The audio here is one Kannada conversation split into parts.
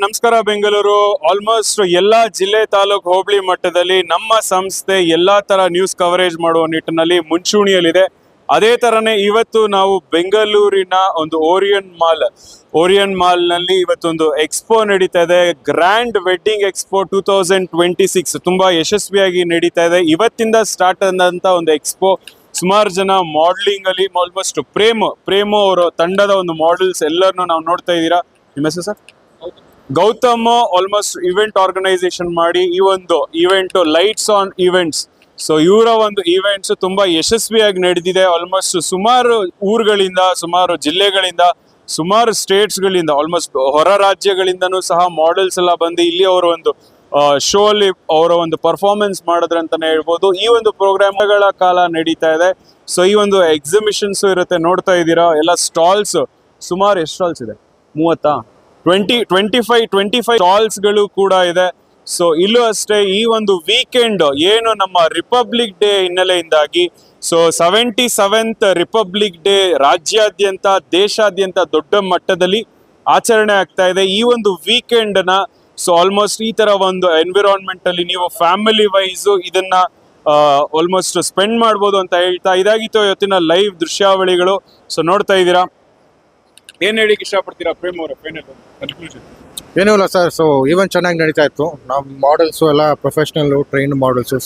ನಮಸ್ಕಾರ ಬೆಂಗಳೂರು. ಆಲ್ಮೋಸ್ಟ್ ಎಲ್ಲಾ ಜಿಲ್ಲೆ ತಾಲೂಕು ಹೋಬಳಿ ಮಟ್ಟದಲ್ಲಿ ನಮ್ಮ ಸಂಸ್ಥೆ ಎಲ್ಲಾ ತರ ನ್ಯೂಸ್ ಕವರೇಜ್ ಮಾಡುವ ನಿಟ್ಟಿನಲ್ಲಿ ಮುಂಚೂಣಿಯಲ್ಲಿದೆ. ಅದೇ ತರನೇ ಇವತ್ತು ನಾವು ಬೆಂಗಳೂರಿನ ಒಂದು ಓರಿಯನ್ ಮಾಲ್ ನಲ್ಲಿ ಇವತ್ತೊಂದು ಎಕ್ಸ್ಪೋ ನಡೀತಾ ಇದೆ. ಗ್ರ್ಯಾಂಡ್ ವೆಡ್ಡಿಂಗ್ ಎಕ್ಸ್ಪೋ 2026 ತುಂಬಾ ಯಶಸ್ವಿಯಾಗಿ ನಡೀತಾ ಇದೆ. ಇವತ್ತಿಂದ ಸ್ಟಾರ್ಟ್ ಆದಂತ ಒಂದು ಎಕ್ಸ್ಪೋ ಸುಮಾರು ಜನ ಮಾಡಲಿಂಗ್ ಅಲ್ಲಿ ಆಲ್ಮೋಸ್ಟ್ ಪ್ರೇಮು ಅವರ ತಂಡದ ಒಂದು ಮಾಡೆಲ್ಸ್ ಎಲ್ಲರನ್ನು ನಾವು ನೋಡ್ತಾ ಇದ್ದೀರಾ. ನಿಮ್ಮ ಹೆಸರು sir? Gautam almost event organisation ಮಾಡಿ ಈ ಒಂದು event lights on events, so ಇವರ ಒಂದು ಈವೆಂಟ್ಸ್ ತುಂಬಾ ಯಶಸ್ವಿಯಾಗಿ ನಡೆದಿದೆ. ಆಲ್ಮೋಸ್ಟ್ ಸುಮಾರು ಊರುಗಳಿಂದ, ಸುಮಾರು ಜಿಲ್ಲೆಗಳಿಂದ, ಸುಮಾರು ಸ್ಟೇಟ್ಸ್ ಗಳಿಂದ, ಆಲ್ಮೋಸ್ಟ್ ಹೊರ ರಾಜ್ಯಗಳಿಂದನೂ ಸಹ ಮಾಡೆಲ್ಸ್ ಎಲ್ಲ ಬಂದು ಇಲ್ಲಿ ಅವರ ಒಂದು ಶೋ ಅಲ್ಲಿ ಅವರ ಒಂದು ಪರ್ಫಾರ್ಮೆನ್ಸ್ ಮಾಡಿದ್ರಂತಾನೆ ಹೇಳ್ಬೋದು. ಈ ಒಂದು ಪ್ರೋಗ್ರಾಮ್ಗಳ ಕಾಲ ನಡೀತಾ ಇದೆ. ಸೊ ಈ ಒಂದು ಎಕ್ಸಿಬಿಷನ್ಸ್ ಇರುತ್ತೆ, ನೋಡ್ತಾ ಇದ್ದೀರಾ. ಎಲ್ಲ ಸ್ಟಾಲ್ಸ್ ಸುಮಾರು ಎಷ್ಟು ಸ್ಟಾಲ್ಸ್ ಇದೆ? 25 ಸ್ಟಾಲ್ಸ್ ಗಳು ಕೂಡ ಇದೆ. ಸೊ ಇಲ್ಲೂ ಅಷ್ಟೇ ಈ ಒಂದು ವೀಕೆಂಡ್ ಏನು ನಮ್ಮ ರಿಪಬ್ಲಿಕ್ ಡೇ ಹಿನ್ನೆಲೆಯಿಂದಾಗಿ, ಸೊ 77th ರಿಪಬ್ಲಿಕ್ ಡೇ ರಾಜ್ಯಾದ್ಯಂತ ದೇಶಾದ್ಯಂತ ದೊಡ್ಡ ಮಟ್ಟದಲ್ಲಿ ಆಚರಣೆ ಆಗ್ತಾ ಇದೆ. ಈ ಒಂದು ವೀಕೆಂಡ್ ನ ಸೊ ಆಲ್ಮೋಸ್ಟ್ ಈ ತರ ಒಂದು ಎನ್ವಿರಾನ್ಮೆಂಟ್ ಅಲ್ಲಿ ನೀವು ಫ್ಯಾಮಿಲಿ ವೈಸ್ ಇದನ್ನ ಆಲ್ಮೋಸ್ಟ್ ಸ್ಪೆಂಡ್ ಮಾಡ್ಬೋದು ಅಂತ ಹೇಳ್ತಾ ಇದಾಗಿತ್ತು ಇವತ್ತಿನ ಲೈವ್ ದೃಶ್ಯಾವಳಿಗಳು. ಸೊ ನೋಡ್ತಾ ಇದ್ದೀರಾ. ಏನ್ ಹೇಳಿಕ್ ಇಷ್ಟಪಡ್ತೀರಾ ಪ್ರೇಮ್ ಅವರ ಫೈನಲ್ ಕನ್ಕ್ಲೂಷನ್? ಏನೂ ಇಲ್ಲ ಸರ್. ಸೊ ಈವೆಂಟ್ ಚೆನ್ನಾಗಿ ನಡೀತಾ ಇತ್ತು. ನಮ್ಮ ಮಾಡೆಲ್ಸು ಎಲ್ಲ ಪ್ರೊಫೆಷ್ನಲ್ಲು ಟ್ರೈನ್ಡ್ ಮಾಡೆಲ್ಸು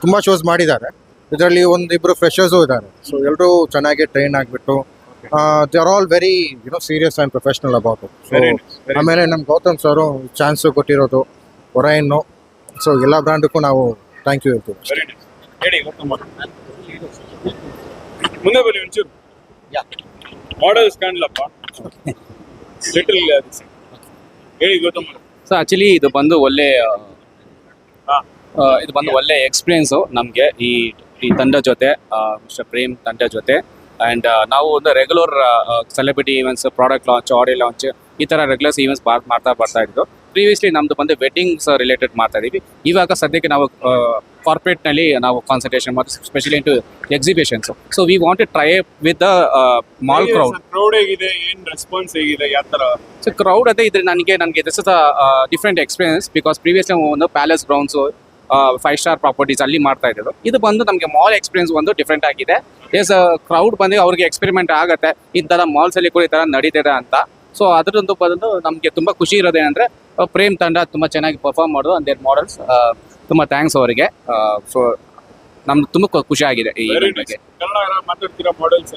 ತುಂಬ ಶೋಸ್ ಮಾಡಿದ್ದಾರೆ. ಇದರಲ್ಲಿ ಒಂದಿಬ್ಬರು ಫ್ರೆಶರ್ಸು ಇದ್ದಾರೆ. ಸೊ ಎಲ್ಲರೂ ಚೆನ್ನಾಗಿ ಟ್ರೈನ್ ಆಗಿಬಿಟ್ಟು they are all very serious and professional about. So ಆಮೇಲೆ ನಮ್ಮ ಗೌತಮ್ ಸರು ಚಾನ್ಸು ಕೊಟ್ಟಿರೋದು ಒರೈನ್ನು. ಸೊ ಎಲ್ಲ ಬ್ರ್ಯಾಂಡಕ್ಕೂ ನಾವು ಥ್ಯಾಂಕ್ ಯು ಹೇಳ್ತೀವಿ. ಹೇಳಿ ಗೌತಮ್ ಅವ್ರೆ. ಮುಂದೆ ಬನ್ನಿ ಒಂಚೂರು. ಮಾಡೆಲ್ಸ್ ಕಾಣಲಪ್ಪ ಲಿಟಲ್ ಹೇಳಿ ಗೌತಮ್ ಅವ್ರೆ. ಸೊ ಆಕ್ಚುಲಿ ಇದು ಬಂದು ಒಳ್ಳೆ ಎಕ್ಸ್ಪೀರಿಯನ್ಸು ನಮಗೆ ಈ ತಂಡ ಜೊತೆ, ಮಿಸ್ಟರ್ ಪ್ರೇಮ್ ತಂಡ ಜೊತೆ. ಆ್ಯಂಡ್ ನಾವು ಒಂದು regular celebrity events, product launch, audio launch, ಈ ಥರ ರೆಗ್ಯುಲರ್ಸ್ ಈವೆಂಟ್ಸ್ ಬರ್ತಾ ಇದ್ದು. ಪ್ರೀವಿಯಸ್ಲಿ ನಮ್ಮದು ಬಂದು ವೆಡ್ಡಿಂಗ್ಸ್ ರಿಲೇಟೆಡ್ ಮಾಡ್ತಾ ಇದ್ದೀವಿ. ಇವಾಗ ಸದ್ಯಕ್ಕೆ ನಾವು ಕಾರ್ಪೊರೇಟ್ನಲ್ಲಿ ನಾವು ಕಾನ್ಸಂಟ್ರೇಷನ್ ಮಾಡಿ specially into exhibitions. So we want to try with the mall crowd ಹೇಗಿದೆ, ಏನ್ ರೆಸ್ಪಾನ್ಸ್ ಹೇಗಿದೆ, ಯಾವ ತರ? ಸೊ ಕ್ರೌಡ್ ಅದೇ ಇದ್ರೆ ನನಗೆ this is different experience. Because previously ಒಂದು ಪ್ಯಾಲೇಸ್ ಗ್ರೌಂಡ್ಸು, 5 ಸ್ಟಾರ್ ಪ್ರಾಪರ್ಟೀಸ್ ಅಲ್ಲಿ ಮಾಡ್ತಾ ಇದ್ರು. ಇದು ಬಂದು ನಮಗೆ ಮಾಲ್ ಎಕ್ಸ್ಪೀರಿಯನ್ಸ್ ಒಂದು ಡಿಫ್ರೆಂಟ್ ಆಗಿದೆ. ಎಸ್ ಕ್ರೌಡ್ ಬಂದು ಅವ್ರಿಗೆ ಎಕ್ಸ್ಪೆರಿಮೆಂಟ್ ಆಗುತ್ತೆ ಈ ಥರ ಮಾಲ್ಸ್ ಅಲ್ಲಿ ಕೂಡ ಈ ಥರ ನಡೀತಿದೆ ಅಂತ. ಸೊ ಅದರದ್ದು ಬಂದು ನಮಗೆ ತುಂಬ ಖುಷಿ ಇರೋದೇನೆಂದ್ರೆ ಪ್ರೇಮ್ ತಂಡ ತುಂಬ ಚೆನ್ನಾಗಿ ಪರ್ಫಾರ್ಮ್ ಮಾಡೋದು ಅಂಡ್ ದೇರ್ ಮಾಡೆಲ್ಸ್. ತುಂಬ ಥ್ಯಾಂಕ್ಸ್ ಅವರಿಗೆ. ಸೊ ನಮ್ಗೆ ತುಂಬ ಖುಷಿ ಆಗಿದೆ ಈ ಬಗ್ಗೆ. ಕನ್ನಡ ಮಾತಾಡ್ತೀರಾ ಮಾಡೆಲ್ಸ್?